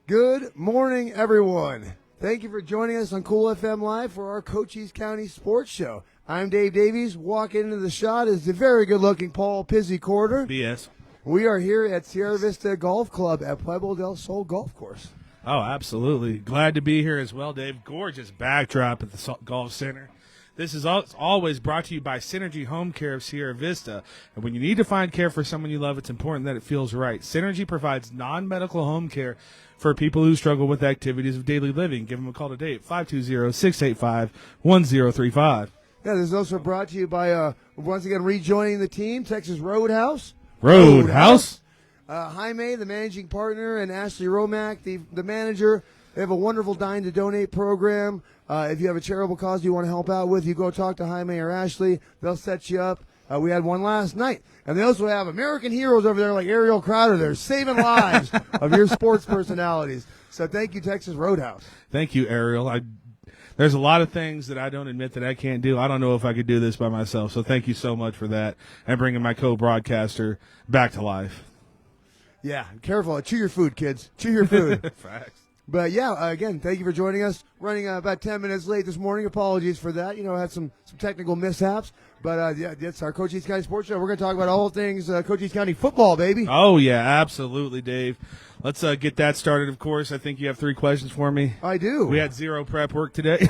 Good morning, everyone. Thank you for joining us on Cool FM Live for our Cochise County Sports Show. I'm Dave Davies. Walking into the shot is the very good-looking Paul Pizzy Quarter. BS. We are here at Sierra Vista Golf Club at Pueblo Del Sol Golf Course. Oh, absolutely. Glad to be here as well, Dave. Gorgeous backdrop at the Golf Center. This is always brought to you by Synergy HomeCare of Sierra Vista. And when you need to find care for someone you love, it's important that it feels right. Synergy provides non-medical home care for people who struggle with activities of daily living. Give them a call today at 520-685-1035. Yeah, this is also brought to you by, once again, rejoining the team, Texas Roadhouse. Jaime, the managing partner, and Ashley Romack, the manager. They have a wonderful Dine to Donate program. If you have a charitable cause you want to help out with, you go talk to Jaime or Ashley. They'll set you up. We had one last night. And they also have American heroes over there like Ariel Crowder. They're saving lives of your sports personalities. So thank you, Texas Roadhouse. Thank you, Ariel. There's a lot of things that I don't admit that I can't do. I don't know if I could do this by myself. So thank you so much for that and bringing my co-broadcaster back to life. Yeah, careful. Chew your food, kids. Chew your food. Facts. But, yeah, again, thank you for joining us. Running about 10 minutes late this morning. Apologies for that. I had some technical mishaps. But, yeah, it's our Cochise County Sports Show. We're going to talk about all things Cochise County football, baby. Oh, yeah, absolutely, Dave. Let's get that started, of course. I think you have 3 questions for me. I do. We had 0 prep work today.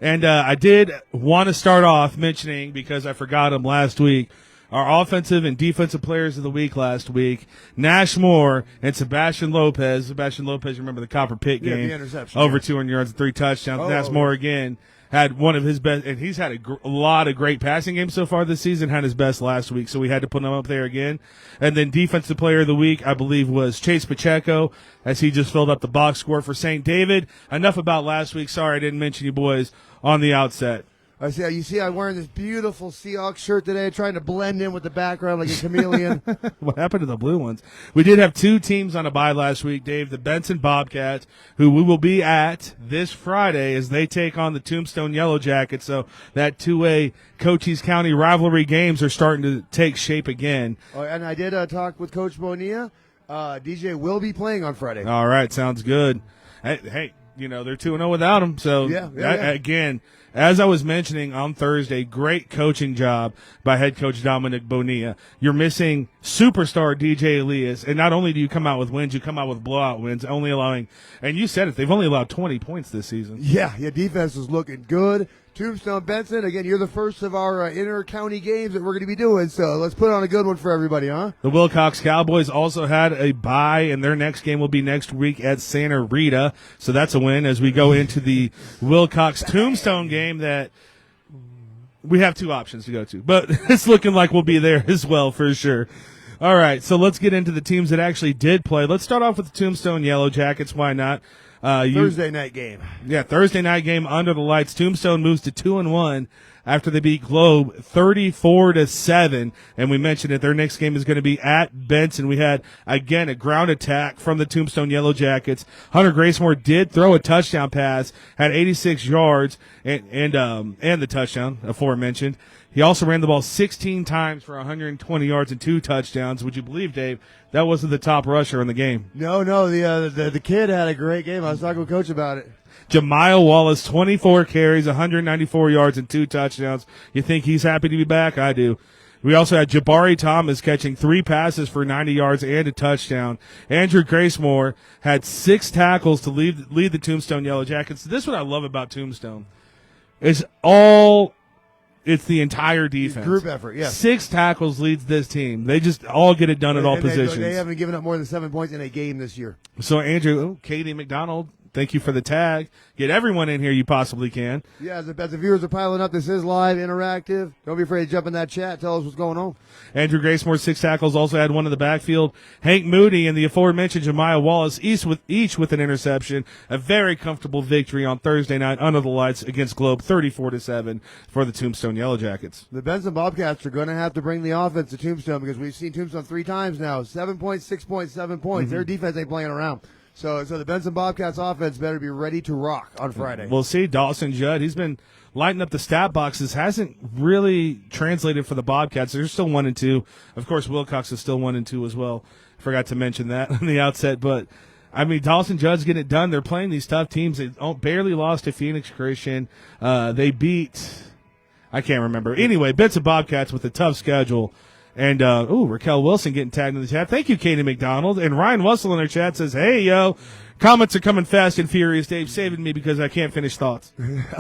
And I did want to start off mentioning, because I forgot him last week, our offensive and defensive players of the week last week, Nash Moore and Sebastian Lopez. Sebastian Lopez, remember the Copper Pit game? The interception. Over 200 yards and 3 touchdowns. Nash Moore again had one of his best, and he's had a lot of great passing games so far this season, had his best last week, so we had to put him up there again. And then defensive player of the week, I believe, was Chase Pacheco, as he just filled up the box score for St. David. Enough about last week. Sorry I didn't mention you boys on the outset. You see I'm wearing this beautiful Seahawks shirt today, trying to blend in with the background like a chameleon. What happened to the blue ones? We did have 2 teams on a bye last week, Dave. The Benson Bobcats, who we will be at this Friday as they take on the Tombstone Yellow Jackets. So that 2A Cochise County rivalry games are starting to take shape again. And I did talk with Coach Bonilla. DJ will be playing on Friday. All right, sounds good. Hey, they're 2-0 without him. So, yeah. Again, as I was mentioning on Thursday, great coaching job by head coach Dominic Bonilla. You're missing superstar DJ Elias, and not only do you come out with wins, you come out with blowout wins, only allowing, and you said it, they've only allowed 20 points this season. Yeah, defense is looking good. Tombstone Benson, again, you're the first of our inter-county games that we're going to be doing, so let's put on a good one for everybody, huh? The Wilcox Cowboys also had a bye, and their next game will be next week at Santa Rita, so that's a win as we go into the Wilcox Tombstone game that we have 2 options to go to, but it's looking like we'll be there as well for sure. All right, so let's get into the teams that actually did play. Let's start off with the Tombstone Yellow Jackets. Why not? Thursday night game. Yeah, Thursday night game under the lights. Tombstone moves to 2-1 after they beat Globe 34-7. And we mentioned that their next game is going to be at Benson. We had, again, a ground attack from the Tombstone Yellow Jackets. Hunter Gracemore did throw a touchdown pass, had 86 yards, and the touchdown aforementioned. He also ran the ball 16 times for 120 yards and 2 touchdowns. Would you believe, Dave, that wasn't the top rusher in the game? No, the kid had a great game. I was talking with Coach about it. Jemiah Wallace, 24 carries, 194 yards and 2 touchdowns. You think he's happy to be back? I do. We also had Jabari Thomas catching 3 passes for 90 yards and a touchdown. Andrew Gracemore had 6 tackles to lead the Tombstone Yellow Jackets. This is what I love about Tombstone. It's the entire defense. Group effort, yeah. 6 tackles leads this team. They just all get it done at all positions. They haven't given up more than 7 points in a game this year. So, Andrew, Katie McDonald, thank you for the tag. Get everyone in here you possibly can. Yeah, as the viewers are piling up, this is live, interactive. Don't be afraid to jump in that chat. Tell us what's going on. Andrew Gracemore, 6 tackles, also had 1 in the backfield. Hank Moody and the aforementioned Jemiah Wallace, each with an interception. A very comfortable victory on Thursday night under the lights against Globe, 34-7 for the Tombstone Yellow Jackets. The Benson Bobcats are going to have to bring the offense to Tombstone because we've seen Tombstone 3 times now. 7 points, 6 points, 7 points. Their defense ain't playing around. So the Benson Bobcats offense better be ready to rock on Friday. We'll see. Dawson Judd, he's been lighting up the stat boxes. Hasn't really translated for the Bobcats. They're still 1-2. Of course, Wilcox is still 1-2 as well. Forgot to mention that on the outset. But I mean, Dawson Judd's getting it done. They're playing these tough teams. They barely lost to Phoenix Christian. They beat, I can't remember. Anyway, Benson Bobcats with a tough schedule. And, Raquel Wilson getting tagged in the chat. Thank you, Katie McDonald. And Ryan Russell in our chat says, hey, yo, comments are coming fast and furious. Dave saving me because I can't finish thoughts.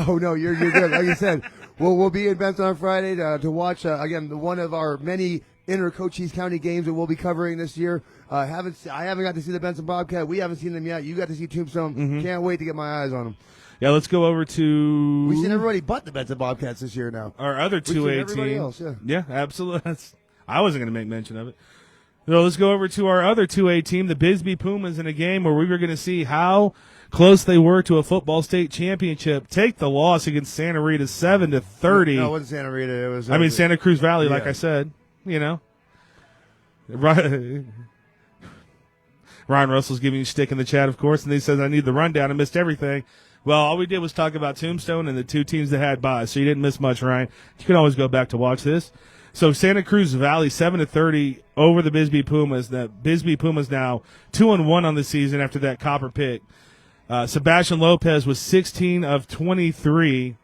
Oh, no, you're good. Like you said, we'll be in Benson on Friday to watch, again, one of our many Cochise County games that we'll be covering this year. I haven't got to see the Benson Bobcat. We haven't seen them yet. You got to see Tombstone. Mm-hmm. Can't wait to get my eyes on them. Yeah, let's go over to... We've seen everybody but the Benson Bobcats this year now. Our other 2A team. Else, yeah. Yeah, absolutely. I wasn't going to make mention of it. So let's go over to our other 2A team, the Bisbee Pumas, in a game where we were going to see how close they were to a football state championship. Take the loss against Santa Rita 7-30. No, it wasn't Santa Rita. It was. Santa Cruz Valley, yeah. like I said. You know. Ryan Russell's giving you stick in the chat, of course, and he says, I need the rundown. I missed everything. Well, all we did was talk about Tombstone and the two teams that had buys, so you didn't miss much, Ryan. You can always go back to watch this. So Santa Cruz Valley 7-30 over the Bisbee Pumas. The Bisbee Pumas now 2-1 on the season after that copper pick. Sebastian Lopez was 16 of 23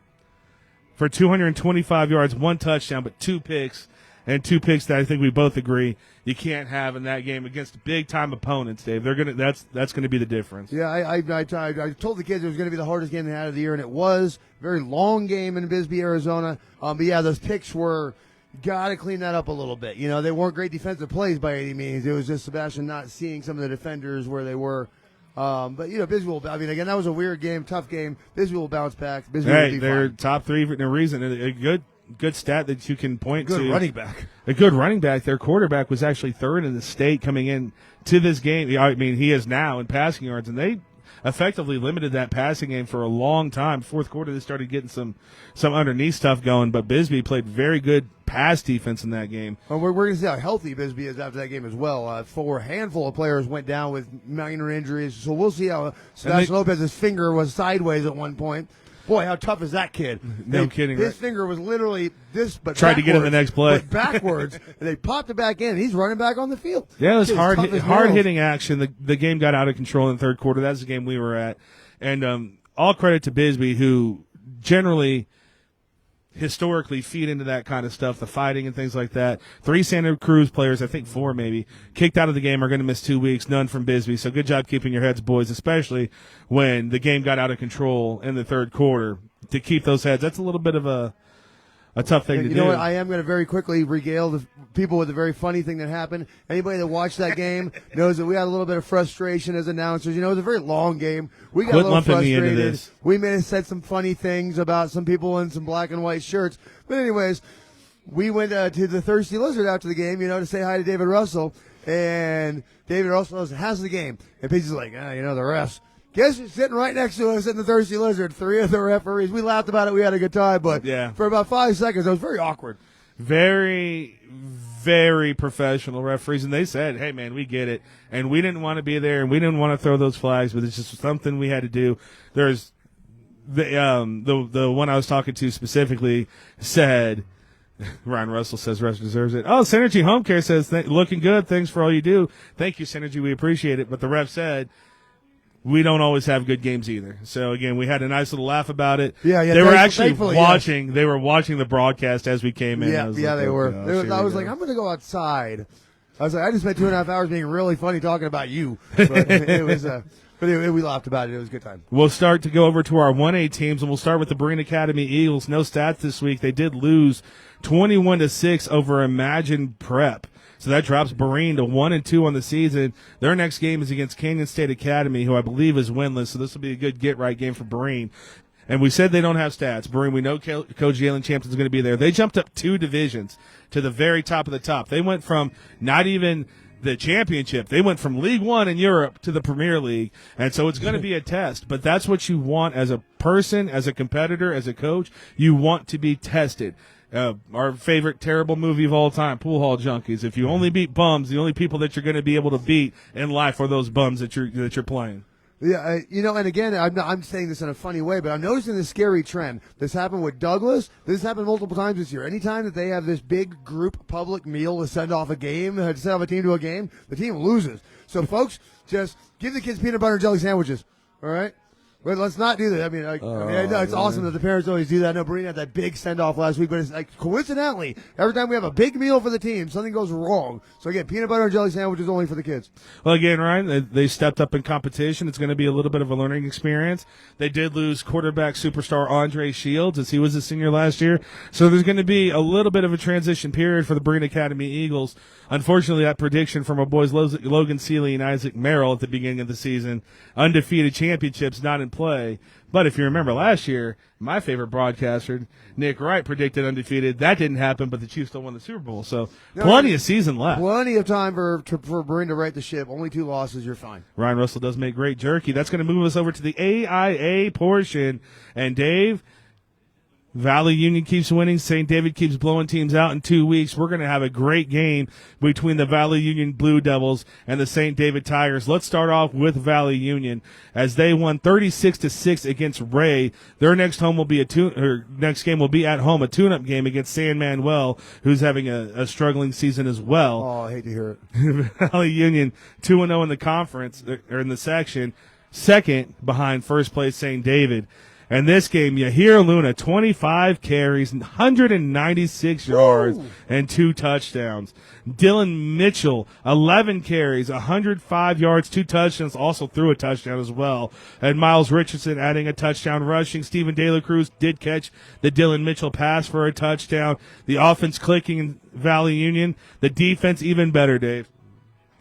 for 225 yards, 1 touchdown, but 2 picks, and 2 picks that I think we both agree you can't have in that game against big time opponents, Dave. They're gonna that's gonna be the difference. Yeah, I told the kids it was going to be the hardest game they had of the year, and it was. Very long game in Bisbee, Arizona. But yeah, those picks were. Got to clean that up a little bit. You know, they weren't great defensive plays by any means. It was just Sebastian not seeing some of the defenders where they were. But, you know, Bisbee will, I mean, again, that was a weird game, tough game. Bisbee will bounce back. Bisbee will be they're fine. top 3 for no reason. A good stat that you can point to. Good running back. A good running back. Their quarterback was actually 3rd in the state coming in to this game. I mean, he is now in passing yards, and they effectively limited that passing game for a long time. Fourth quarter, they started getting some underneath stuff going, but Bisbee played very good pass defense in that game. Well, we're going to see how healthy Bisbee is after that game as well. A handful of players went down with minor injuries, so we'll see how Sebastian Lopez's finger was sideways at one point. Boy, how tough is that kid? No kidding. His finger was literally this, but tried to get in the next play. But backwards, and they popped it back in. He's running back on the field. Yeah, it was hard hitting action. The game got out of control in the third quarter. That's the game we were at. And all credit to Bisbee, who generally historically feed into that kind of stuff, the fighting and things like that. 3 Santa Cruz players, I think 4 maybe, kicked out of the game, are going to miss 2 weeks, none from Bisbee. So good job keeping your heads, boys, especially when the game got out of control in the third quarter. To keep those heads, that's a little bit of a tough thing to do. You know what? I am going to very quickly regale the people with a very funny thing that happened. Anybody that watched that game knows that we had a little bit of frustration as announcers. You know, it was a very long game. We got a little frustrated. Me into this. We may have said some funny things about some people in some black and white shirts. But anyways, we went to the Thirsty Lizard after the game, you know, to say hi to David Russell. And David Russell says, how's the game? And Pizzy's like, you know, the refs. Guess who's sitting right next to us in the Thirsty Lizard? 3 of the referees. We laughed about it. We had a good time. But for about 5 seconds, it was very awkward. Very, very professional referees. And they said, hey, man, we get it. And we didn't want to be there, and we didn't want to throw those flags, but it's just something we had to do. There's the one I was talking to specifically said, Ryan Russell says Russ deserves it. Oh, Synergy Home Care says, looking good. Thanks for all you do. Thank you, Synergy. We appreciate it. But the ref said, we don't always have good games either. So again, we had a nice little laugh about it. Yeah. They were actually watching. Yeah. They were watching the broadcast as we came in. Yeah, they were. I was like, I'm going to go outside. I was like, I just spent 2.5 hours being really funny talking about you. But it was. But we laughed about it. It was a good time. We'll start to go over to our 1A teams, and we'll start with the Breen Academy Eagles. No stats this week. They did lose 21-6 over Imagine Prep. So that drops Breen to 1-2 on the season. Their next game is against Canyon State Academy, who I believe is winless. So this will be a good get-right game for Breen. And we said they don't have stats. Breen, we know Coach Jalen Champion's going to be there. They jumped up 2 divisions to the very top of the top. They went from not even the championship. They went from League One in Europe to the Premier League. And so it's going to be a test. But that's what you want as a person, as a competitor, as a coach. You want to be tested. Our favorite terrible movie of all time, Pool Hall Junkies. If you only beat bums, the only people that you're going to be able to beat in life are those bums that you're playing. Yeah, and again, I'm saying this in a funny way, but I'm noticing this scary trend. This happened with Douglas. This happened multiple times this year. Anytime that they have this big group public meal to send off a game, to send off a team to a game, the team loses. So, folks, just give the kids peanut butter and jelly sandwiches, all right? But let's not do that. I mean, I know it's awesome that the parents always do that. I know Breen had that big send-off last week, but it's like coincidentally, every time we have a big meal for the team, something goes wrong. So again, peanut butter and jelly sandwiches only for the kids. Well, again, Ryan, they stepped up in competition. It's going to be a little bit of a learning experience. They did lose quarterback superstar Andre Shields as he was a senior last year. So there's going to be a little bit of a transition period for the Breen Academy Eagles. Unfortunately, that prediction from our boys Logan Seeley and Isaac Merrill at the beginning of the season, undefeated championships not in play. But if you remember last year, my favorite broadcaster, Nick Wright, predicted undefeated. That didn't happen, but the Chiefs still won the Super Bowl. So plenty of season left. Plenty of time for Breen to right the ship. Only 2 losses, you're fine. Ryan Russell does make great jerky. That's going to move us over to the AIA portion. And Dave, Valley Union keeps winning. St. David keeps blowing teams out in 2 weeks. We're going to have a great game between the Valley Union Blue Devils and the St. David Tigers. Let's start off with Valley Union as they won 36-6 against Ray. Their next game will be at home, a tune-up game against San Manuel, who's having a struggling season as well. Oh, I hate to hear it. Valley Union 2-0 in the conference or in the section, second behind first place St. David. And this game, Yahir Luna, 25 carries, 196 yards, and 2 touchdowns. Dylan Mitchell, 11 carries, 105 yards, 2 touchdowns, also threw a touchdown as well. And Miles Richardson adding a touchdown rushing. Stephen De La Cruz did catch the Dylan Mitchell pass for a touchdown. The offense clicking in Valley Union. The defense even better, Dave.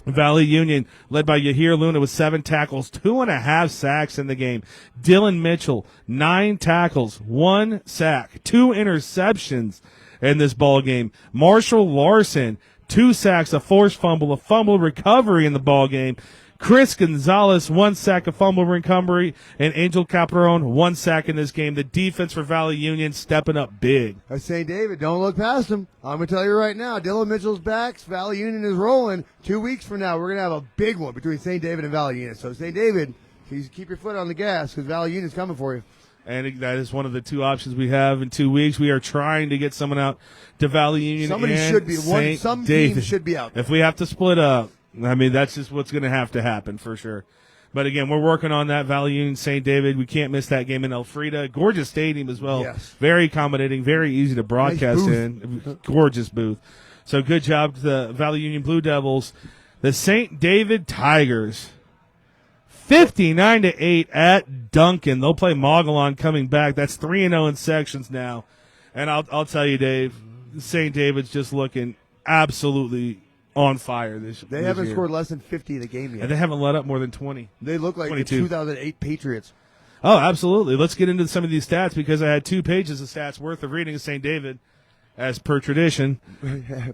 Valley Union, led by Yahir Luna with 7 tackles, 2.5 sacks in the game. Dylan Mitchell, 9 tackles, 1 sack, 2 interceptions in this ball game. Marshall Larson, 2 sacks, a forced fumble, a fumble recovery in the ball game. Chris Gonzalez, 1 sack, a fumble recovery, and Angel Caparon, 1 sack in this game. The defense for Valley Union stepping up big. St. David, don't look past him. I'm going to tell you right now, Dylan Mitchell's back. Valley Union is rolling. 2 weeks from now, we're going to have a big one between St. David and Valley Union. So, St. David, please keep your foot on the gas because Valley Union's coming for you. And that is one of the 2 options we have in 2 weeks. We are trying to get someone out to Valley Union. Somebody and should be. Some teams should be out. If we have to split up, I mean, that's just what's going to have to happen for sure. But again, we're working on that. Valley Union, St. David. We can't miss that game in Elfrida. Gorgeous stadium as well. Yes. Very accommodating, very easy to broadcast Nice in. Gorgeous booth. So good job to the Valley Union Blue Devils. The St. David Tigers, 59-8 at Duncan. They'll play Mogollon coming back. That's 3-0 in sections now. And I'll tell you, Dave, St. David's just looking absolutely on fire this year. They haven't scored less than 50 in the game yet. And they haven't let up more than 20. They look like 22. the 2008 Patriots. Oh, absolutely. Let's get into some of these stats because I had 2 pages of stats worth of reading of St. David, as per tradition.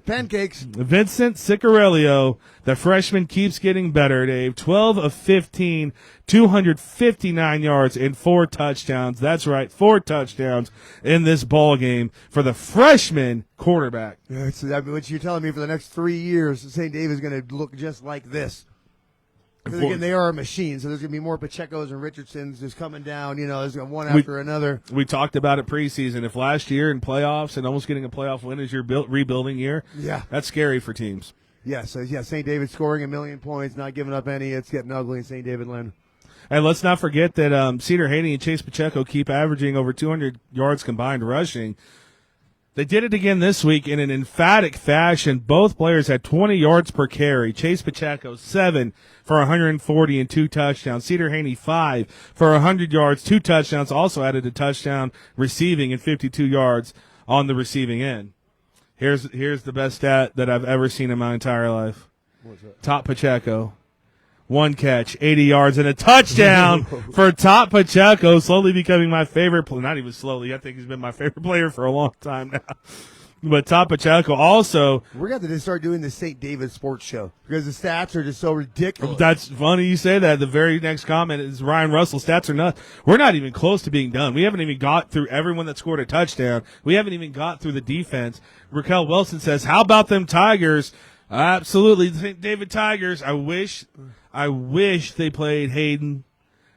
Pancakes. Vincent Ciccarello, the freshman, keeps getting better, Dave. 12 of 15, 259 yards, and 4 touchdowns. That's right, 4 touchdowns in this ball game for the freshman quarterback. What you're telling me for the next 3 years, St. David's going to look just like this. Because again, they are a machine, so there's going to be more Pacheco's and Richardsons just coming down. There's one after another. We talked about it preseason. If last year in playoffs and almost getting a playoff win is your rebuilding year, that's scary for teams. St. David scoring 1 million points, not giving up any. It's getting ugly in St. David Lynn. And let's not forget that Cedar Haney and Chase Pacheco keep averaging over 200 yards combined rushing. They did it again this week in an emphatic fashion. Both players had 20 yards per carry. Chase Pacheco, 7 for 140 and 2 touchdowns. Cedar Haney, 5 for 100 yards, 2 touchdowns. Also added a touchdown receiving and 52 yards on the receiving end. Here's the best stat that I've ever seen in my entire life. What's that? Top Pacheco. 1 catch, 80 yards, and a touchdown for Top Pacheco, slowly becoming my favorite player. Not even slowly. I think he's been my favorite player for a long time now. But Top Pacheco also. We're going to have to start doing the St. David sports show because the stats are just so ridiculous. That's funny you say that. The very next comment is Ryan Russell. Stats are nuts. We're not even close to being done. We haven't even got through everyone that scored a touchdown. We haven't even got through the defense. Raquel Wilson says, how about them Tigers? Absolutely. St. David Tigers. I wish they played Hayden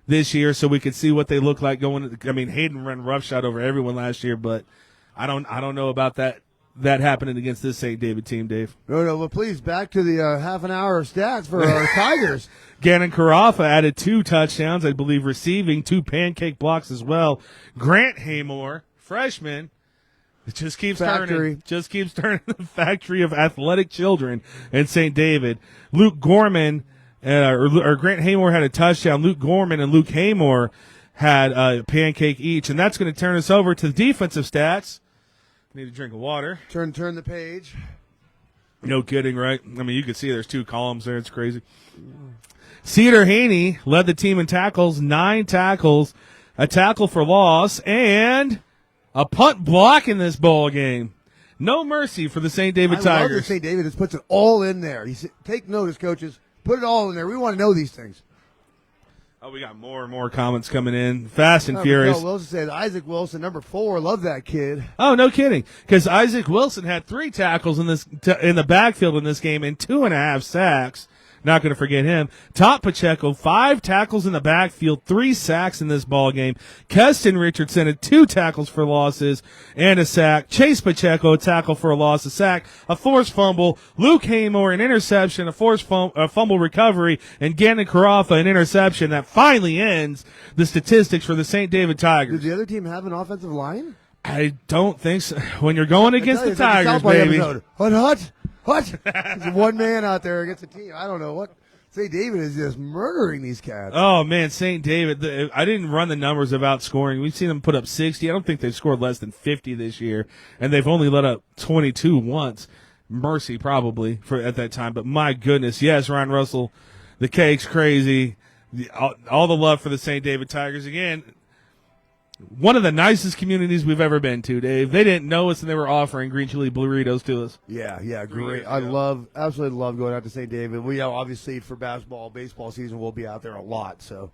this year so we could see what they look like going. I mean, Hayden ran roughshod over everyone last year, but I don't know about that happening against this St. David team, Dave. No, but please, back to the half an hour of stats for our Tigers. Gannon Carafa added 2 touchdowns, I believe, receiving 2 pancake blocks as well. Grant Haymore, freshman, it just keeps turning. Just keeps turning the factory of athletic children in St. David. Luke Gorman, or Grant Haymore had a touchdown. Luke Gorman and Luke Haymore had a pancake each, and that's going to turn us over to the defensive stats. Need a drink of water. Turn the page. No kidding, right? I mean, you can see there's 2 columns there. It's crazy. Cedar Haney led the team in tackles, 9 tackles, a tackle for loss, and a punt block in this ball game. No mercy for the St. David Tigers. I love that St. David just puts it all in there. Take notice, coaches. Put it all in there. We want to know these things. Oh, we got more and more comments coming in. Fast and furious. Miguel Wilson said Isaac Wilson, number 4. Love that kid. Oh, no kidding. Because Isaac Wilson had 3 tackles in the backfield in this game and 2.5 sacks. Not going to forget him. Top Pacheco, 5 tackles in the backfield, 3 sacks in this ball game. Keston Richardson had 2 tackles for losses and a sack. Chase Pacheco, a tackle for a loss, a sack, a forced fumble. Luke Haymore, an interception, a forced fumble recovery, and Gannon Carafa, an interception that finally ends the statistics for the St. David Tigers. Did the other team have an offensive line? I don't think so. When you're going against the Tigers, baby. What? There's one man out there against a team. I don't know what. St. David is just murdering these cats. Oh, man, St. David. I didn't run the numbers about scoring. We've seen them put up 60. I don't think they've scored less than 50 this year, and they've only let up 22 once. Mercy, probably, at that time. But my goodness, yes, Ryan Russell, the cake's crazy. All the love for the St. David Tigers. Again, one of the nicest communities we've ever been to, Dave. They didn't know us, and they were offering green chili burritos to us. Yeah, great. I absolutely love going out to St. David. We obviously for basketball, baseball season, we'll be out there a lot. So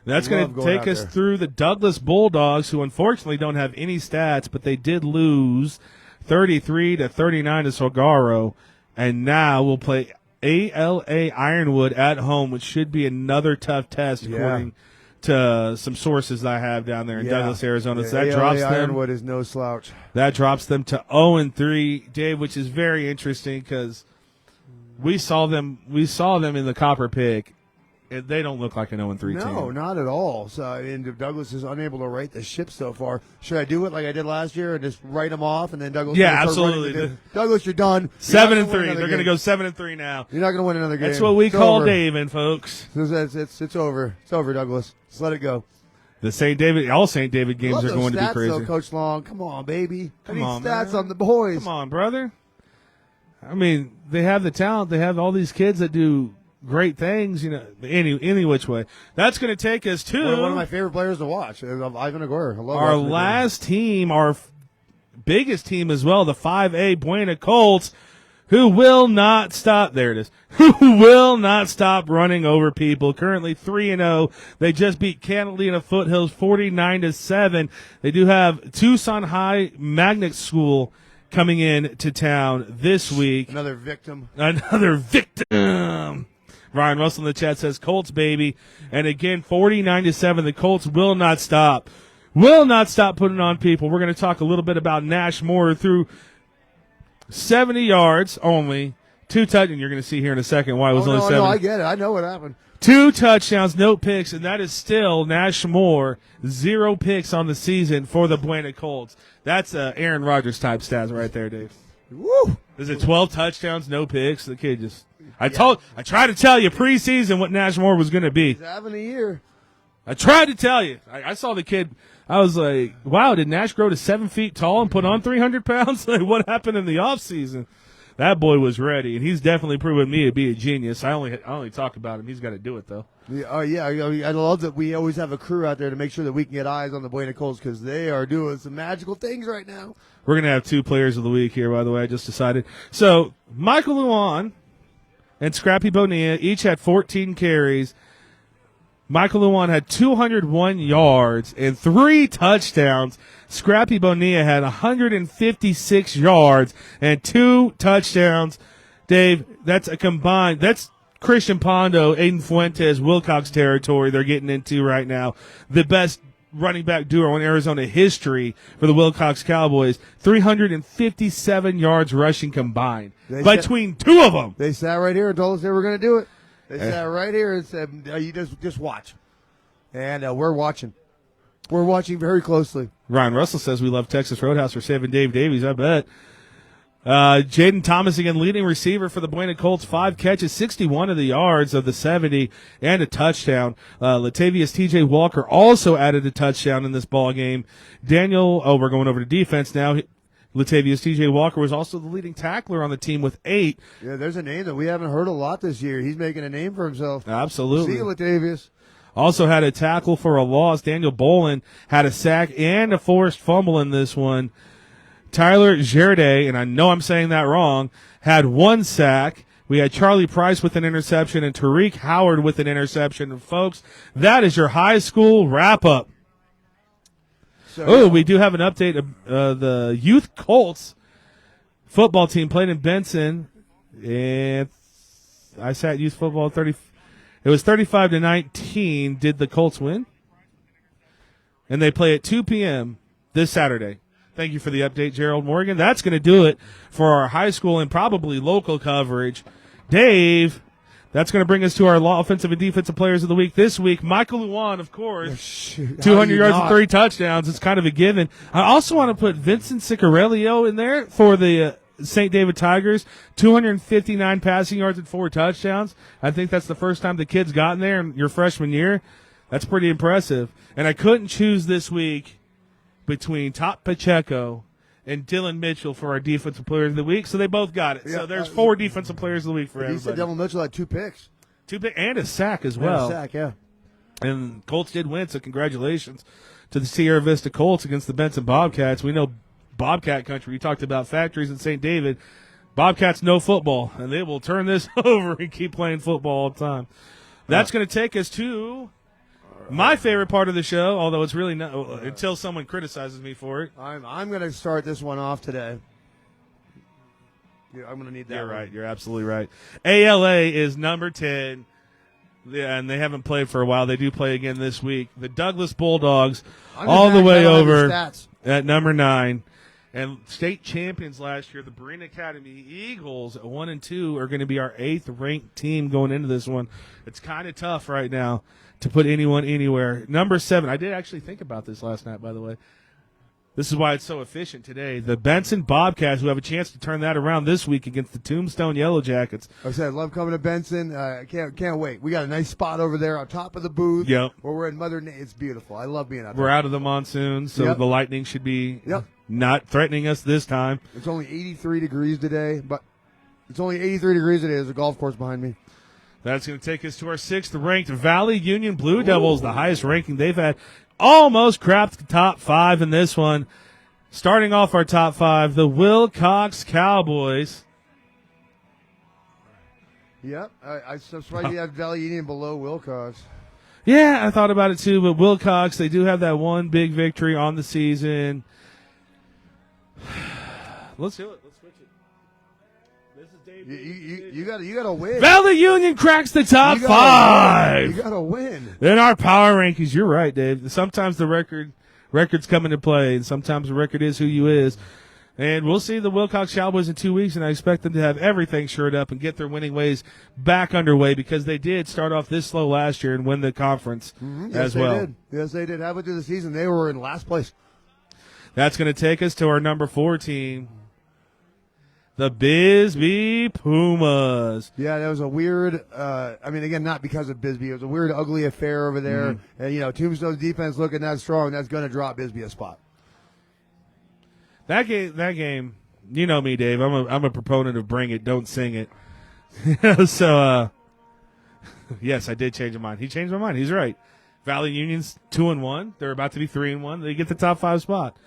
that's going to take us through the Douglas Bulldogs, who unfortunately don't have any stats, but they did lose 33-39 to Solgaro, and now we'll play ALA Ironwood at home, which should be another tough test according to some sources I have down there in Douglas, Arizona. So that drops them. Ironwood is no slouch. That drops them to 0-3, Dave, which is very interesting because we saw them in the Copper Pick. They don't look like an 0-3 team. No, not at all. So I mean, Douglas is unable to right the ship so far. Should I do it like I did last year and just write them off and then Douglas? Yeah, absolutely. Douglas, you're done. 7-3. They're going to go 7-3 now. You're not going to win another game. That's what we call David, folks. It's over. It's over, Douglas. Just let it go. The all St. David games are going to be crazy. Though, Coach Long, come on, baby. Come on, stats man. on the boys. Come on, brother. I mean, they have the talent. They have all these kids that do great things, any which way. That's going to take us to one of my favorite players to watch, Ivan Aguirre. I love our last team, our biggest team as well, the 5A Buena Colts, who will not stop. There it is. Who will not stop running over people. Currently 3-0. They just beat Catalina Foothills 49-7. They do have Tucson High Magnet School coming in to town this week. Another victim. Ryan Russell in the chat says Colts, baby. And again, 49-7. The Colts will not stop. Will not stop putting on people. We're going to talk a little bit about Nash Moore through 70 yards only. 2 touchdowns. You're going to see here in a second why it was only 7. No, I get it. I know what happened. 2 touchdowns, no picks, and that is still Nash Moore. 0 picks on the season for the Buena Colts. That's Aaron Rodgers type stats right there, Dave. Woo! Is it 12 touchdowns, no picks? The kid just. I tried to tell you preseason what Nash Moore was going to be. He's having a year. I tried to tell you. I saw the kid. I was like, wow, did Nash grow to 7 feet tall and put on 300 pounds? Like, what happened in the offseason? That boy was ready, and he's definitely proven me to be a genius. I only talk about him. He's got to do it, though. Yeah, I love that we always have a crew out there to make sure that we can get eyes on the Buena Colts because they are doing some magical things right now. We're going to have 2 players of the week here, by the way. I just decided. So, Michael Luan and Scrappy Bonilla each had 14 carries. Michael Luan had 201 yards and 3 touchdowns. Scrappy Bonilla had 156 yards and 2 touchdowns. Dave, that's Christian Pondo, Aiden Fuentes, Wilcox territory they're getting into right now. The best running back duo in Arizona history for the Wilcox Cowboys. 357 yards rushing combined between two of them. They sat right here and told us they were going to do it. They sat right here and said, "You just watch," and we're watching. We're watching very closely. Ryan Russell says we love Texas Roadhouse for saving Dave Davies. I bet. Jaden Thomas again, leading receiver for the Buena Colts, 5 catches, 61 of the yards of the 70, and a touchdown. Latavius T.J. Walker also added a touchdown in this ball game. We're going over to defense now. Latavius T.J. Walker was also the leading tackler on the team with 8. Yeah, there's a name that we haven't heard a lot this year. He's making a name for himself. Absolutely. See you, Latavius. Also had a tackle for a loss. Daniel Bolin had a sack and a forced fumble in this one. Tyler Gerde, and I know I'm saying that wrong, had 1 sack. We had Charlie Price with an interception and Tariq Howard with an interception. And folks, that is your high school wrap-up. We do have an update of the youth Colts football team played in Benson. And I sat youth football 30. It was 35-19. Did the Colts win? And they play at 2 p.m. this Saturday. Thank you for the update, Gerald Morgan. That's going to do it for our high school and probably local coverage. Dave, that's going to bring us to our offensive and defensive players of the week this week. Michael Luan, of course, 200 yards and 3 touchdowns. It's kind of a given. I also want to put Vincent Sicarelio in there for the St. David Tigers, 259 passing yards and 4 touchdowns. I think that's the first time the kid's gotten there in your freshman year. That's pretty impressive. And I couldn't choose this week between Top Pacheco and Dylan Mitchell for our defensive players of the week, so they both got it. Yeah, so there's 4 defensive players of the week for everybody. He said Dylan Mitchell had 2 picks. 2 picks and a sack as well. And a sack, yeah. And Colts did win, so congratulations to the Sierra Vista Colts against the Benson Bobcats. We know Bobcat country. We talked about factories in St. David. Bobcats know football, and they will turn this over and keep playing football all the time. That's going to take us to my favorite part of the show, although it's really not until someone criticizes me for it. I'm going to start this one off today. Yeah, I'm going to need that. You're right. You're absolutely right. ALA is number 10. Yeah, and they haven't played for a while. They do play again this week. The Douglas Bulldogs all the way over at number 9. And state champions last year, the Breen Academy Eagles at 1-2 are going to be our 8th ranked team going into this one. It's kind of tough right now to put anyone anywhere. Number 7, I did actually think about this last night, by the way. This is why it's so efficient today. The Benson Bobcats, who have a chance to turn that around this week against the Tombstone Yellow Jackets. Like I said, I love coming to Benson. Can't wait. We got a nice spot over there on top of the booth. Yep. Where we're in Mother Nature. It's beautiful. I love being out there. We're out of the monsoon, so the lightning should be not threatening us this time. It's only 83 degrees today, but it's only 83 degrees today. There's a golf course behind me. That's going to take us to our 6th ranked Valley Union Blue Devils, the highest ranking they've had. Almost crapped the top 5 in this one. Starting off our top 5, the Wilcox Cowboys. Yep, I'm surprised you have Valley Union below Wilcox. Yeah, I thought about it too, but Wilcox, they do have that one big victory on the season. Let's do it. Let's switch it. This is Dave. You got to win. Valley Union cracks the top 5. You got to win. In our power rankings, you're right, Dave. Sometimes the records come into play, and sometimes the record is who you is. And we'll see the Wilcox Cowboys in 2 weeks, and I expect them to have everything shored up and get their winning ways back underway because they did start off this slow last year and win the conference as well. Yes, they did. Halfway through the season, they were in last place. That's going to take us to our number 4 team, the Bisbee Pumas. Yeah, that was a weird, again, not because of Bisbee. It was a weird, ugly affair over there. Mm-hmm. And, Tombstone's defense looking that strong, that's going to drop Bisbee a spot. That game, you know me, Dave. I'm a proponent of bring it, don't sing it. So, yes, I did change my mind. He changed my mind. He's right. Valley Union's 2-1. They're about to be 3-1. They get the top 5 spot.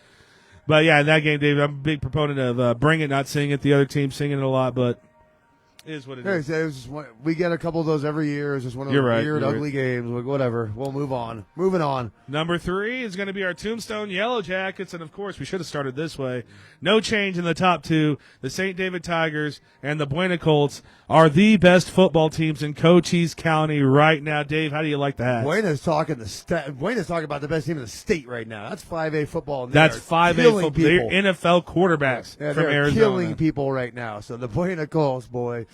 But yeah, in that game, Dave, I'm a big proponent of bring it, not sing it. The other team singing it a lot, but it is what it is. It was we get a couple of those every year. It's just one of those weird, ugly games. Like, whatever. We'll move on. Moving on. Number 3 is going to be our Tombstone Yellow Jackets, and of course, we should have started this way. No change in the top 2. The St. David Tigers and the Buena Colts are the best football teams in Cochise County right now. Dave, how do you like the hats? Buena's talking about the best team in the state right now. That's 5A football. That's 5A football. They're NFL quarterbacks yeah, from they're Arizona. Killing people right now. So the Buena Colts, boy,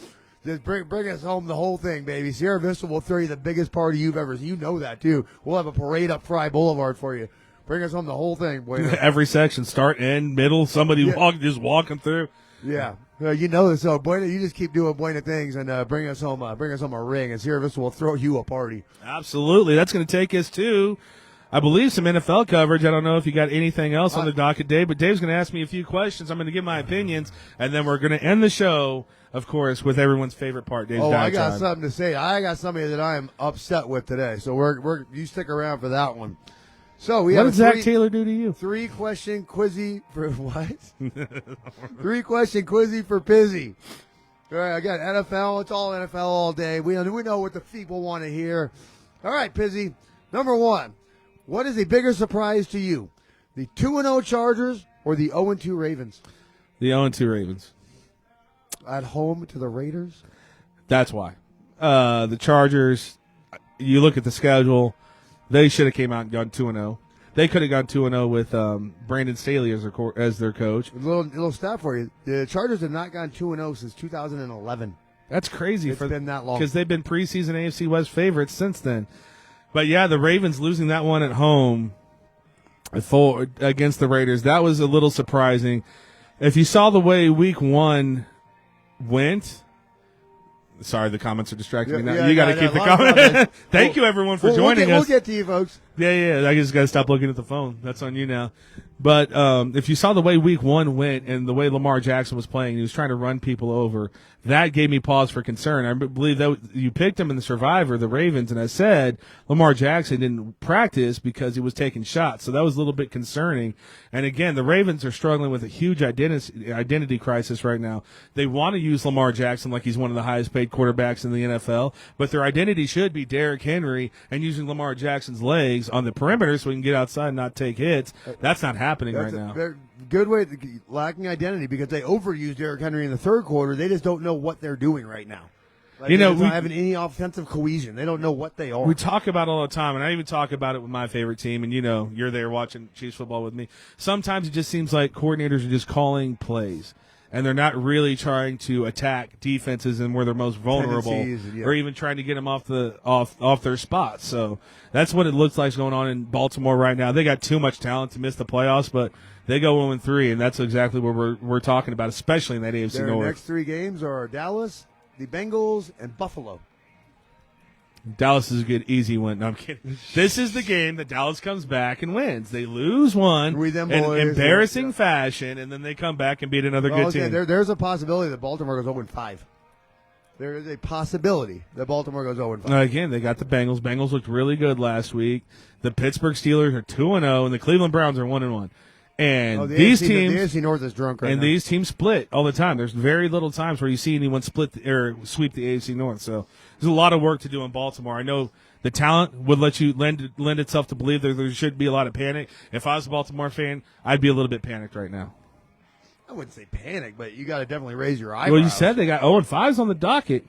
just bring us home the whole thing, baby. Sierra Vista will throw you the biggest party you've ever seen. You know that, too. We'll have a parade up Fry Boulevard for you. Bring us home the whole thing, Buena. Every section, start, end, middle, somebody just walking through. Yeah. You know this, so Buena, you just keep doing Buena things and bring us home a ring, and Sierra Vista will throw you a party. Absolutely. That's going to take us to, I believe, some NFL coverage. I don't know if you got anything else on the docket, Dave, but Dave's going to ask me a few questions. I'm going to give my opinions, and then we're going to end the show, of course, with everyone's favorite part, Dave's diatribe. I got something to say. I got somebody that I am upset with today, so you stick around for that one. So we what have did Zach Taylor do to you? 3-question quizzy for what? 3-question quizzy for Pizzy. All right, I got NFL. It's all NFL all day. We know what the people want to hear. All right, Pizzy. Number 1. What is a bigger surprise to you? The 2-0 Chargers or the 0-2 Ravens? The 0-2 Ravens. At home to the Raiders? That's why. The Chargers, you look at the schedule, they should have came out and gone 2-0. They could have gone 2-0 with Brandon Staley as their coach. A little stat for you. The Chargers have not gone 2-0 since 2011. That's crazy. It's been that long. Because they've been preseason AFC West favorites since then. But, yeah, the Ravens losing that one at home against the Raiders, that was a little surprising. If you saw the way Week 1 went – sorry, the comments are distracting me now. You got to keep the comments. Thank you, everyone, for joining us. We'll get to you, folks. Yeah. I just got to stop looking at the phone. That's on you now. But if you saw the way Week 1 went and the way Lamar Jackson was playing, he was trying to run people over, that gave me pause for concern. I believe that you picked him in the Survivor, the Ravens, and I said Lamar Jackson didn't practice because he was taking shots. So that was a little bit concerning. And, again, the Ravens are struggling with a huge identity crisis right now. They want to use Lamar Jackson like he's one of the highest-paid quarterbacks in the NFL, but their identity should be Derrick Henry and using Lamar Jackson's legs on the perimeter so he can get outside and not take hits. That's not happening right now. Good way, lacking identity because they overused Derrick Henry in the third quarter. They just don't know what they're doing right now. They don't have any offensive cohesion. They don't know what they are. We talk about it all the time, and I even talk about it with my favorite team, and you're there watching Chiefs football with me. Sometimes it just seems like coordinators are just calling plays, and they're not really trying to attack defenses and where they're most vulnerable, or even trying to get them off their spots. So that's what it looks like going on in Baltimore right now. They got too much talent to miss the playoffs, but they go 0-3, and that's exactly what we're talking about, especially in that AFC North. Their next 3 games are Dallas, the Bengals, and Buffalo. Dallas is a good, easy win. No, I'm kidding. This is the game that Dallas comes back and wins. They lose one in embarrassing fashion, and then they come back and beat another good team. There's a possibility that Baltimore goes 0-5. There is a possibility that Baltimore goes 0-5. Again, they got the Bengals. Bengals looked really good last week. The Pittsburgh Steelers are 2-0, and the Cleveland Browns are 1-1. And these teams, the AFC North is drunk right now. And these teams split all the time. There's very little times where you see anyone split or sweep the AFC North. So there's a lot of work to do in Baltimore. I know the talent would let you lend itself to believe that there should be a lot of panic. If I was a Baltimore fan, I'd be a little bit panicked right now. I wouldn't say panic, but you got to definitely raise your eyebrows. Well, you said they got 0-5s on the docket.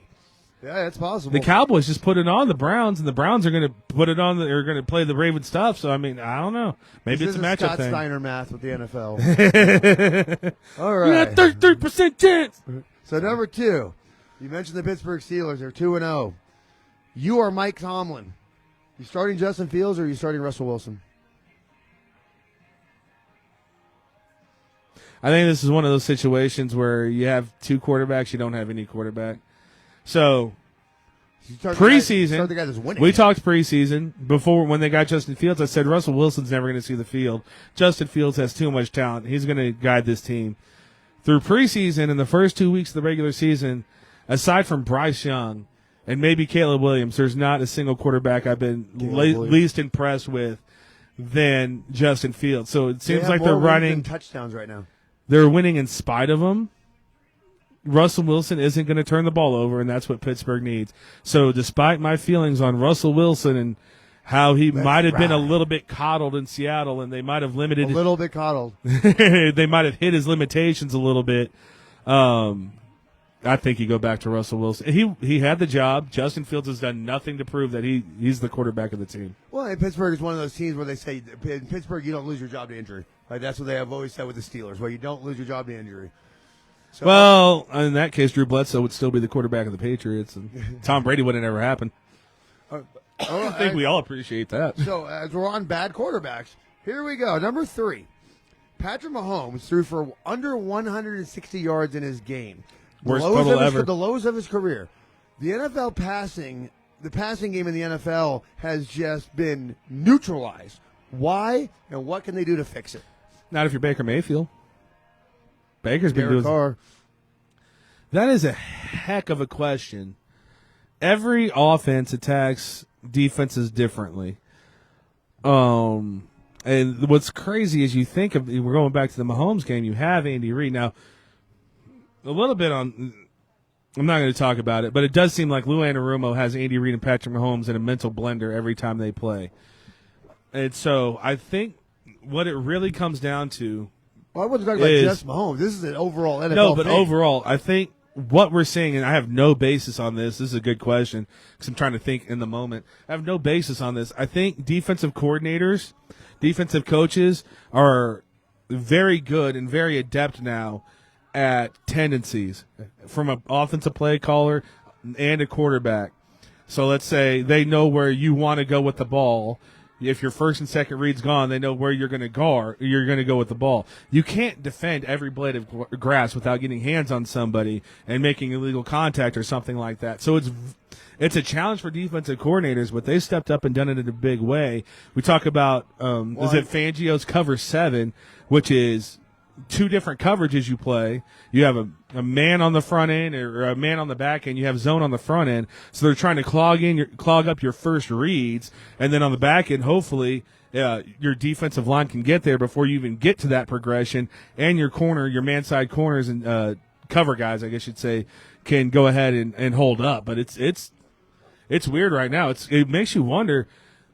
Yeah, it's possible. The Cowboys just put it on the Browns, and the Browns are going to put it on. They're going to play the Ravens stuff. So I mean, I don't know. Maybe it's a matchup Scott thing. Steiner math with the NFL. All right, you got 33% chance. So number 2, you mentioned the Pittsburgh Steelers. They're 2-0. You are Mike Tomlin. You starting Justin Fields or are you starting Russell Wilson? I think this is one of those situations where you have 2 quarterbacks, you don't have any quarterback. So, preseason, we talked preseason. Before, when they got Justin Fields, I said Russell Wilson's never going to see the field. Justin Fields has too much talent. He's going to guide this team. Through preseason and the first 2 weeks of the regular season, aside from Bryce Young and maybe Caleb Williams, there's not a single quarterback I've been least impressed with than Justin Fields. So it seems like they're running touchdowns right now. They're winning in spite of him. Russell Wilson isn't going to turn the ball over, and that's what Pittsburgh needs. So despite my feelings on Russell Wilson and how he might have been a little bit coddled in Seattle, and they might have limited a little bit coddled. They might have hit his limitations a little bit. I think you go back to Russell Wilson. He had the job. Justin Fields has done nothing to prove that he's the quarterback of the team. Well, and Pittsburgh is one of those teams where they say in Pittsburgh you don't lose your job to injury. Like that's what they have always said with the Steelers, where you don't lose your job to injury. So, well, in that case, Drew Bledsoe would still be the quarterback of the Patriots, and Tom Brady wouldn't ever happen. I think we all appreciate that. So as we're on bad quarterbacks, here we go. Number 3, Patrick Mahomes threw for under 160 yards in his game. Worst total ever. The lowest of his career. The NFL passing game in the NFL has just been neutralized. Why and what can they do to fix it? Not if you're Baker Mayfield. Baker's been doing Carr. That is a heck of a question. Every offense attacks defenses differently. And what's crazy is you think of, we're going back to the Mahomes game, you have Andy Reid. Now, a little bit on, I'm not going to talk about it, but it does seem like Lou Anarumo has Andy Reid and Patrick Mahomes in a mental blender every time they play. And so I think what it really comes down to, well, I wasn't talking about just Mahomes. This is an overall NFL No, but thing. overall, I think what we're seeing, and I have no basis on this. This is a good question because I'm trying to think in the moment. I have no basis on this. I think defensive coordinators, defensive coaches are very good and very adept now at tendencies from an offensive play caller and a quarterback. So let's say they know where you want to go with the ball. If your first and second read's gone, they know where you're going to guard. You're going to go with the ball. You can't defend every blade of grass without getting hands on somebody and making illegal contact or something like that. So it's a challenge for defensive coordinators, but they stepped up and done it in a big way. We talk about is it Fangio's cover 7, which is 2 different coverages you play. You have a man on the front end or a man on the back end. You have zone on the front end. So they're trying to clog up your first reads, and then on the back end, hopefully your defensive line can get there before you even get to that progression, and your man side corners and cover guys, I guess you'd say, can go ahead and hold up. But it's weird right now. It makes you wonder,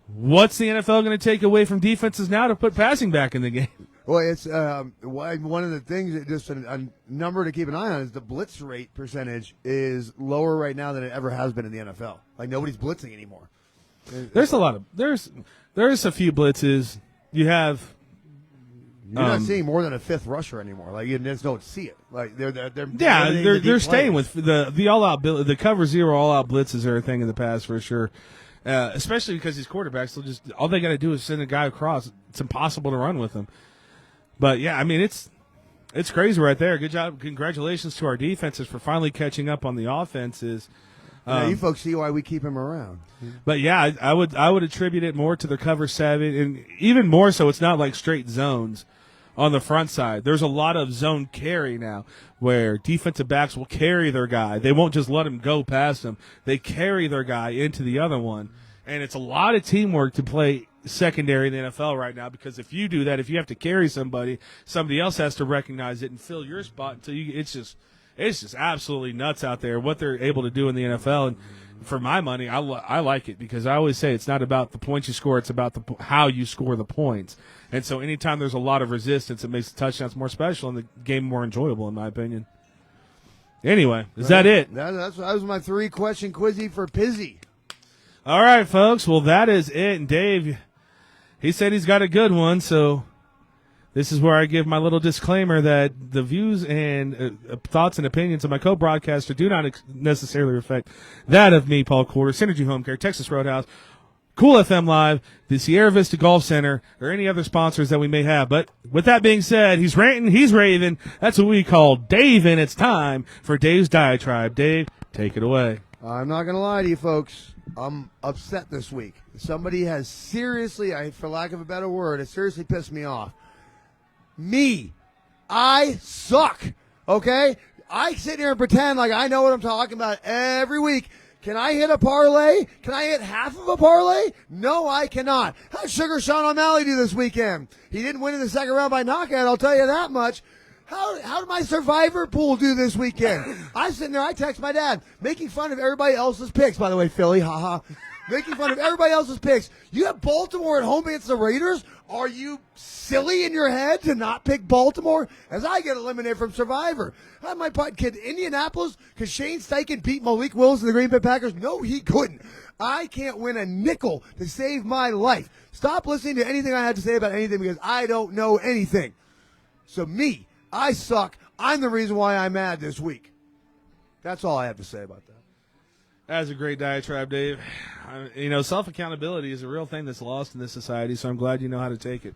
what's the NFL going to take away from defenses now to put passing back in the game? Well, it's one of the things that just a number to keep an eye on is the blitz rate percentage is lower right now than it ever has been in the NFL. Like nobody's blitzing anymore. There's a few blitzes. You have. You're not seeing more than a 5th rusher anymore. Like you just don't see it. Like they're staying with the all out the cover 0 all out blitzes are a thing in the past for sure. Especially because these quarterbacks all they got to do is send a guy across. It's impossible to run with them. But yeah, I mean it's crazy right there. Good job, congratulations to our defenses for finally catching up on the offenses. You folks see why we keep him around. But yeah, I would attribute it more to the cover 7, and even more so, it's not like straight zones on the front side. There's a lot of zone carry now, where defensive backs will carry their guy. They won't just let him go past them. They carry their guy into the other one, and it's a lot of teamwork to play secondary in the NFL right now, because if you do that, if you have to carry somebody else has to recognize it and fill your spot until it's just absolutely nuts out there what they're able to do in the NFL. And for my money, I like it because I always say it's not about the points you score, it's about how you score the points. And so anytime there's a lot of resistance, it makes the touchdowns more special and the game more enjoyable, in my opinion. Anyway, is that it? That was my 3-question quizzy for Pizzy. All right, folks. Well, that is it. And Dave, he said he's got a good one, so this is where I give my little disclaimer that the views and thoughts and opinions of my co-broadcaster do not necessarily reflect that of me, Paul Quarter, Synergy Home Care, Texas Roadhouse, Cool FM Live, the Sierra Vista Golf Center, or any other sponsors that we may have. But with that being said, he's ranting, he's raving. That's what we call Dave, and it's time for Dave's Diatribe. Dave, take it away. I'm not going to lie to you, folks. I'm upset this week. Somebody has seriously, for lack of a better word, has seriously pissed me off. Me. I suck. Okay? I sit here and pretend like I know what I'm talking about every week. Can I hit a parlay? Can I hit half of a parlay? No, I cannot. How'd Sugar Sean O'Malley do this weekend? He didn't win in the second round by knockout, I'll tell you that much. How did my survivor pool do this weekend? I'm sitting there, I text my dad, making fun of everybody else's picks, by the way, Philly, haha. making fun of everybody else's picks. You have Baltimore at home against the Raiders? Are you silly in your head to not pick Baltimore? As I get eliminated from Survivor. I might put kid Indianapolis because Shane Steichen beat Malik Willis and the Green Bay Packers. No, he couldn't. I can't win a nickel to save my life. Stop listening to anything I had to say about anything because I don't know anything. So me, I suck. I'm the reason why I'm mad this week. That's all I have to say about that. That's a great diatribe, Dave. Self-accountability is a real thing that's lost in this society, so I'm glad you know how to take it.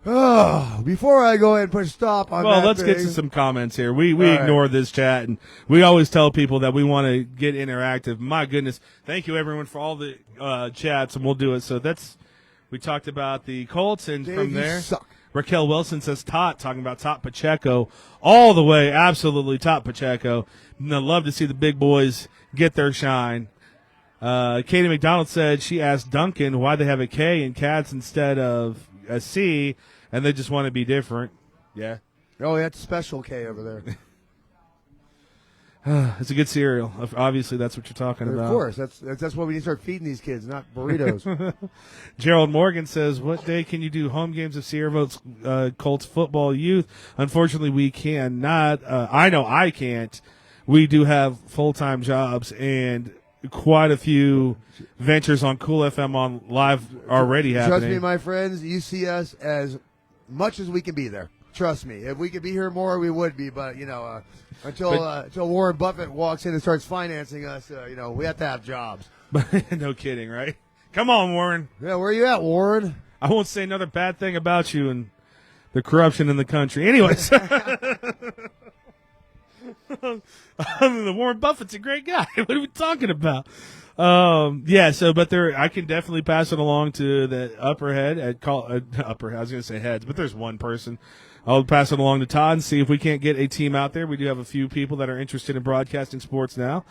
Oh, before I go ahead and push stop on that Well, let's get thing. to some comments here. We All right. ignore this chat, and we always tell people that we want to get interactive. My goodness. Thank you, everyone, for all the chats, and we'll do it. So we talked about the Colts, and Dave, from you there, suck. Raquel Wilson says talking about Top Pacheco all the way, absolutely Top Pacheco. And I'd love to see the big boys get their shine. Katie McDonald said she asked Duncan why they have a K in Cats instead of a C, and they just want to be different. Yeah. Oh, that's special K over there. It's a good cereal. Obviously, that's what you're talking about. Of course. That's what we need to start feeding these kids, not burritos. Gerald Morgan says, what day can you do home games of Sierra Votes Colts football youth? Unfortunately, we cannot. I know I can't. We do have full-time jobs and quite a few ventures on Cool FM on live already happening. Trust me, my friends, you see us as much as we can be there. Trust me. If we could be here more, we would be. But, until Warren Buffett walks in and starts financing us, we have to have jobs. No kidding, right? Come on, Warren. Yeah, where are you at, Warren? I won't say another bad thing about you and the corruption in the country. Anyways. Warren Buffett's a great guy. What are we talking about? I can definitely pass it along to the upper head I was going to say heads, but there's one person. I'll pass it along to Todd and see if we can't get a team out there. We do have a few people that are interested in broadcasting sports now.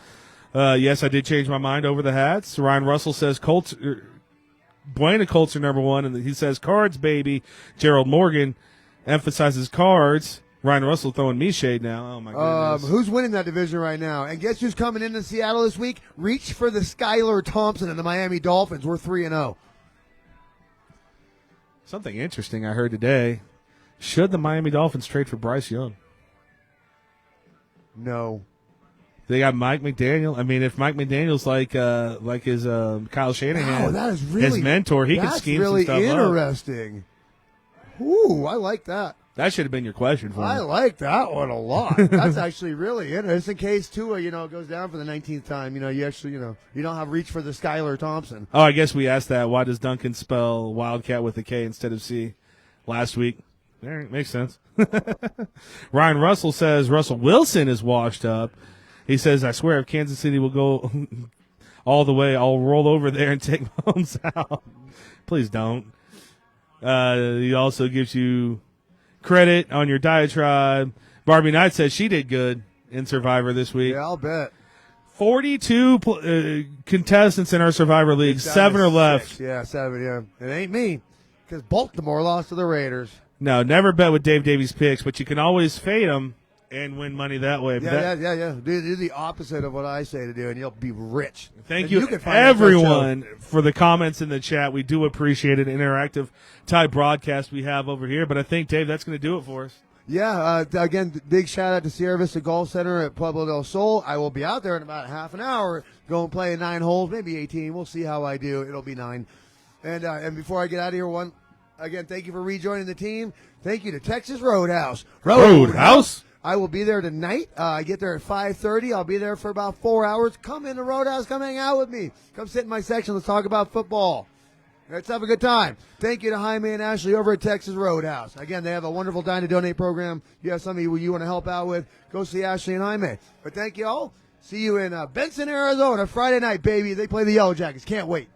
Yes, I did change my mind over the hats. Ryan Russell says Buena Colts are number one, and he says cards, baby. Gerald Morgan emphasizes cards. Ryan Russell throwing me shade now. Oh, my goodness. Who's winning that division right now? And guess who's coming into Seattle this week? Reach for the Skylar Thompson and the Miami Dolphins. We're 3-0. Something interesting I heard today. Should the Miami Dolphins trade for Bryce Young? No. They got Mike McDaniel. I mean, if Mike McDaniel's like his Kyle Shanahan, that is really, his mentor, he can scheme really some stuff up. interesting. Ooh, I like that. That should have been your question for me. I like that one a lot. That's actually really interesting. In case Tua, goes down for the 19th time, you actually, you don't have reach for the Skylar Thompson. Oh, I guess we asked that. Why does Duncan spell Wildcat with a K instead of C last week? There, makes sense. Ryan Russell says Russell Wilson is washed up. He says, I swear if Kansas City will go all the way, I'll roll over there and take Mahomes out. Please don't. He also gives you credit on your diatribe. Barbie Knight says she did good in Survivor this week. Yeah, I'll bet. 42 contestants in our Survivor League. 7 are left. 6. Yeah, 7, yeah. It ain't me because Baltimore lost to the Raiders. No, never bet with Dave Davies picks, but you can always fade them and win money that way. Yeah. Do the opposite of what I say to do, and you'll be rich. Thank and you can find everyone, for the comments in the chat. We do appreciate it. Interactive type broadcast we have over here, but I think, Dave, that's going to do it for us. Yeah, again, big shout-out to Sierra Vista Golf Center at Pueblo Del Sol. I will be out there in about half an hour, go and play 9 holes, maybe 18. We'll see how I do. It'll be 9. And before I get out of here, again, thank you for rejoining the team. Thank you to Texas Roadhouse. Roadhouse? I will be there tonight. I get there at 5:30. I'll be there for about 4 hours. Come in the Roadhouse. Come hang out with me. Come sit in my section. Let's talk about football. Let's have a good time. Thank you to Jaime and Ashley over at Texas Roadhouse. Again, they have a wonderful Dine to Donate program. If you have somebody you want to help out with, go see Ashley and Jaime. But thank you all. See you in Benson, Arizona, Friday night, baby. They play the Yellow Jackets. Can't wait.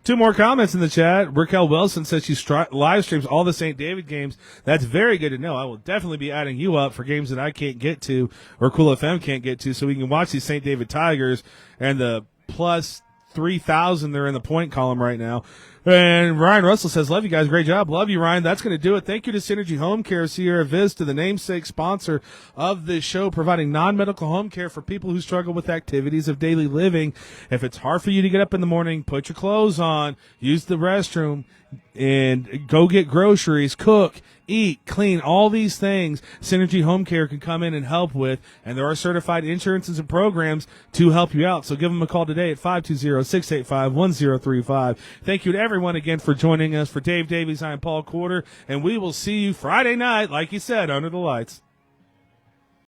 2 more comments in the chat. Raquel Wilson says she live streams all the St. David games. That's very good to know. I will definitely be adding you up for games that I can't get to or Cool FM can't get to, so we can watch these St. David Tigers and the plus 3,000 they're in the point column right now. And Ryan Russell says, love you guys. Great job. Love you, Ryan. That's going to do it. Thank you to Synergy Home Care, Sierra Vista, the namesake sponsor of this show, providing non-medical home care for people who struggle with activities of daily living. If it's hard for you to get up in the morning, put your clothes on, use the restroom, and go get groceries, cook, eat, clean, all these things Synergy Home Care can come in and help with, and there are certified insurances and programs to help you out. So give them a call today at 520-685-1035. Thank you to everyone again for joining us. For Dave Davies, I'm Paul Quarter, and we will see you Friday night, like you said, under the lights.